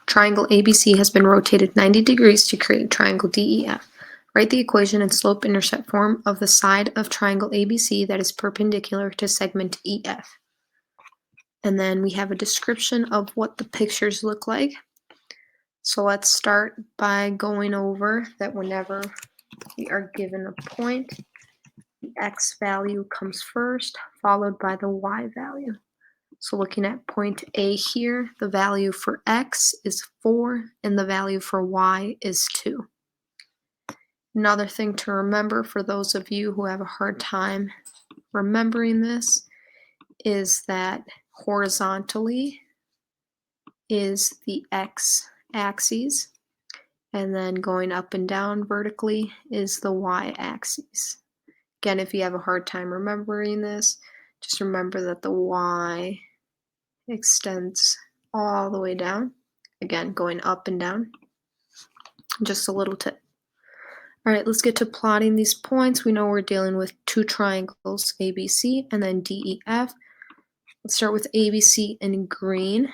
Triangle ABC has been rotated 90 degrees to create triangle DEF. Write the equation in slope-intercept form of the side of triangle ABC that is perpendicular to segment EF. And then we have a description of what the pictures look like. So let's start by going over that whenever we are given a point, the x value comes first, followed by the y value. So looking at point A here, the value for x is 4 and the value for y is 2. Another thing to remember for those of you who have a hard time remembering this is that horizontally is the x-axis, and then going up and down vertically is the y-axis. Again, if you have a hard time remembering this, just remember that the y extends all the way down. Again, going up and down. Just a little tip. All right, let's get to plotting these points. We know we're dealing with two triangles, ABC and then DEF. Let's start with ABC in green.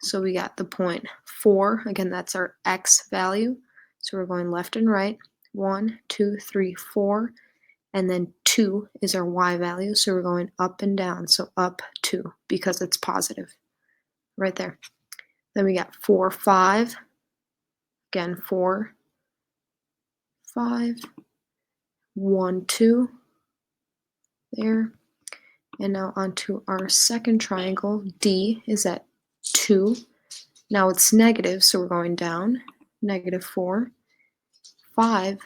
So we got the point 4. Again, that's our x value. So we're going left and right. 1, 2, 3, 4. And then 2 is our y value. So we're going up and down. So up 2 because it's positive. Right there. Then we got 4, 5. Again, 4, 5. 1, 2. There. And now onto our second triangle. D is at 2. Now it's negative, so we're going down. Negative 4. 5,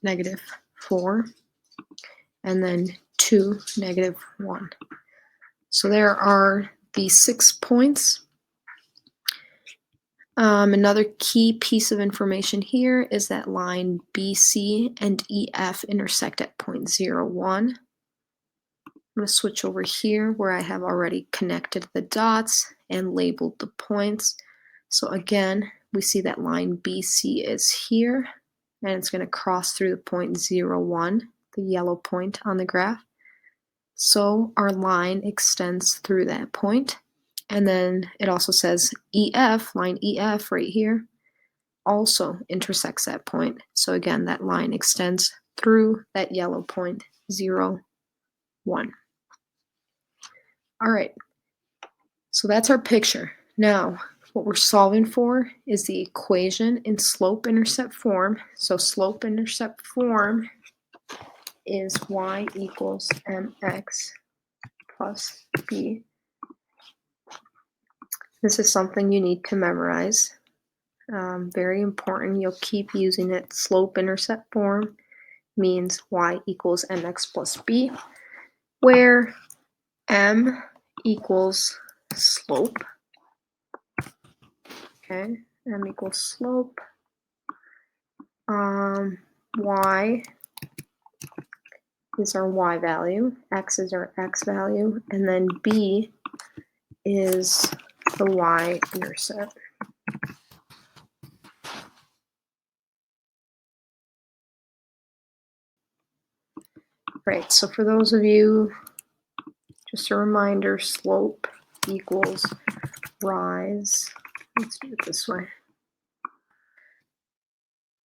negative 4. And then 2, negative 1. So there are the 6 points. Another key piece of information here is that line BC and EF intersect at point 0, 1. I'm going to switch over here where I have already connected the dots and labeled the points. So again, we see that line BC is here, and it's going to cross through the point 0, 1, the yellow point on the graph. So our line extends through that point. And then it also says EF, line EF right here, also intersects that point. So again, that line extends through that yellow point, 0, 1. All right, so that's our picture. Now, what we're solving for is the equation in slope-intercept form. So slope-intercept form is y equals mx plus b. This is something you need to memorize. Very important. You'll keep using it. Slope-intercept form means y equals mx plus b, where m equals slope. Okay, m equals slope. Y is our y value, x is our x value, and then b is the y-intercept. Right, so for those of you, just a reminder, slope equals rise. Let's do it this way.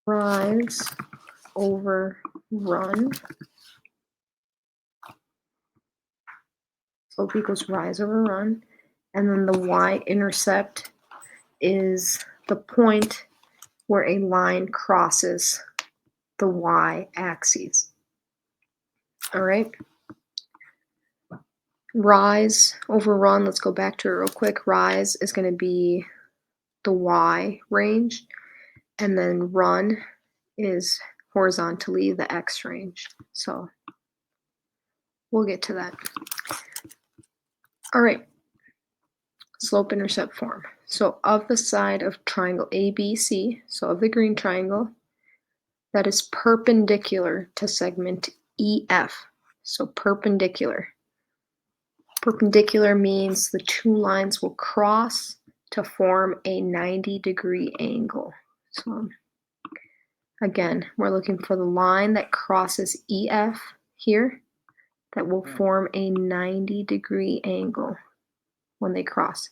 Rise over run. Slope equals rise over run. And then the y-intercept is the point where a line crosses the y-axis. All right. Rise over run, let's go back to it real quick. Rise is going to be the y range, and then run is horizontally the x range. So we'll get to that. All right. Slope-intercept form. So of the side of triangle ABC, so of the green triangle, that is perpendicular to segment EF. So perpendicular. Perpendicular means the two lines will cross to form a 90-degree angle. So again, we're looking for the line that crosses EF here that will form a 90-degree angle when they cross.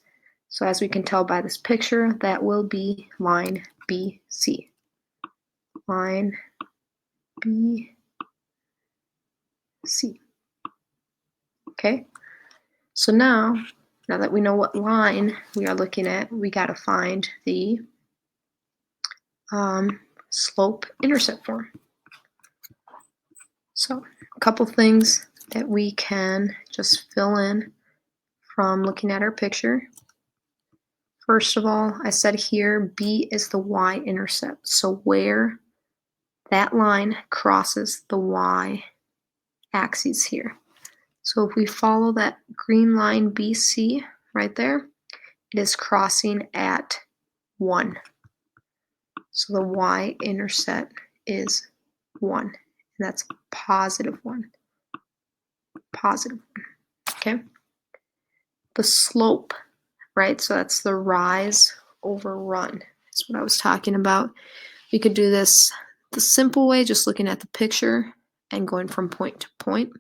So as we can tell by this picture, that will be line BC. Line BC. Okay, so now that we know what line we are looking at, we got to find the slope-intercept form. So a couple things that we can just fill in from looking at our picture. First of all, I said here B is the y-intercept, so where that line crosses the y-axis here. So if we follow that green line BC right there, it is crossing at 1. So the y-intercept is 1, and that's positive 1. Positive 1, okay? The slope, right? So that's the rise over run. That's what I was talking about. We could do this the simple way, just looking at the picture and going from point to point.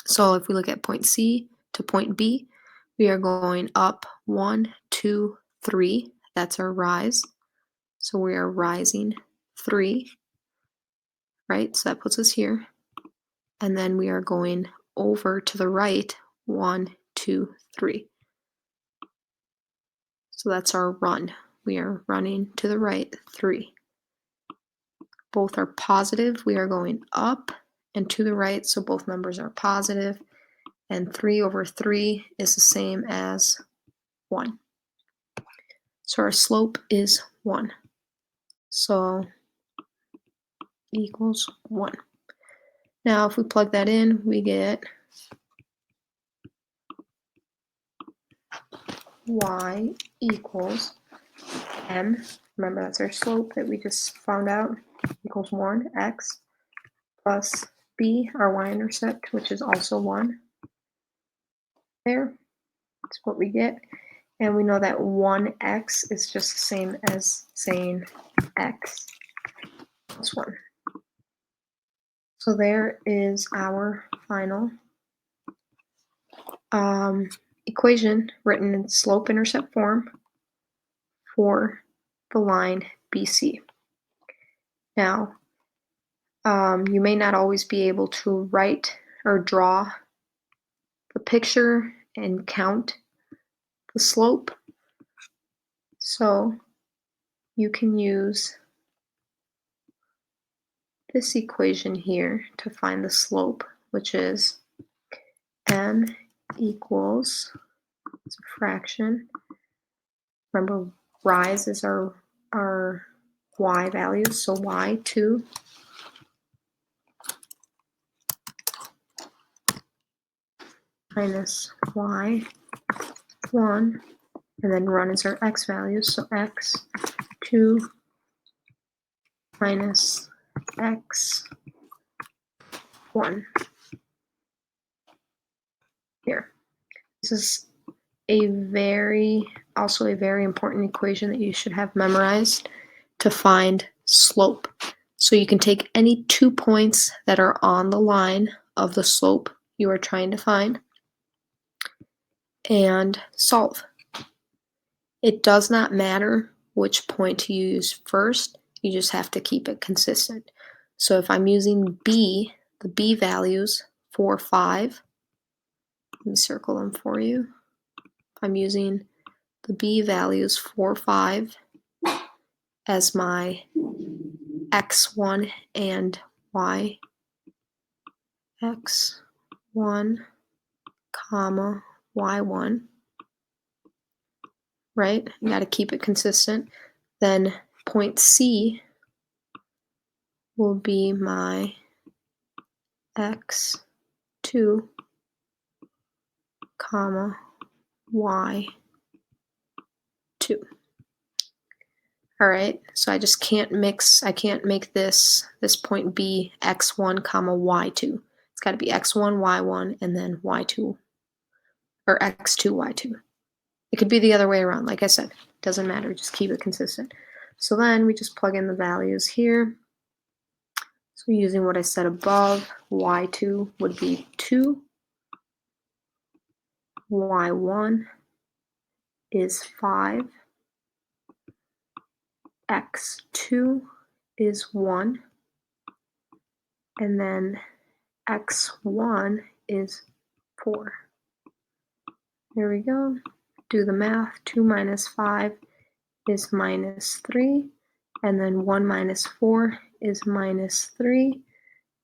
So if we look at point C to point B, we are going up 1, 2, 3. That's our rise. So we are rising 3, right? So that puts us here. And then we are going over to the right 1, 2, 3. So that's our run. We are running to the right 3. Both are positive. We are going up and to the right, so both numbers are positive. And 3 over 3 is the same as 1. So our slope is 1. So equals 1. Now if we plug that in, we get y equals m. Remember, that's our slope that we just found out, equals 1, x, plus b, our y-intercept, which is also 1. There, that's what we get. And we know that 1x is just the same as saying x plus 1. So there is our final equation written in slope-intercept form for the line BC. Now, you may not always be able to write or draw the picture and count the slope, so you can use this equation here to find the slope, which is m equals, it's a fraction. Remember, rise is our y values, so y2 minus y1, and then run is our x values, so x2 minus x1. Here. This is also a very important equation that you should have memorized to find slope. So you can take any 2 points that are on the line of the slope you are trying to find and solve. It does not matter which point to use first, you just have to keep it consistent. So if I'm using B, the B values 4, 5, let me circle them for you. If I'm using the B values 4, 5 as my x1 and y, x1, comma, y1, right? You got to keep it consistent. Then point C will be my x2, comma, y2. All right, so I just can't mix, I can't make this point B x1, comma, y2. It's got to be x1, y1, and then y2, or x2, y2. It could be the other way around, like I said. Doesn't matter, just keep it consistent. So then we just plug in the values here. So using what I said above, y2 would be 2, y1 is 5, x2 is 1, and then x1 is 4. There we go. Do the math. 2 minus 5 is minus 3, and then 1 minus 4 is minus 3,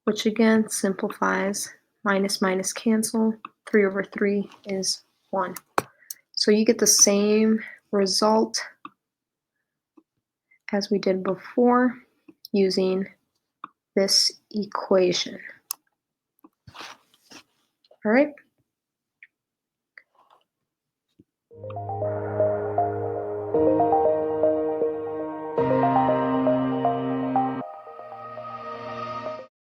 which again simplifies. Minus minus cancel. 3 over 3 is 1. So you get the same result as we did before using this equation. All right.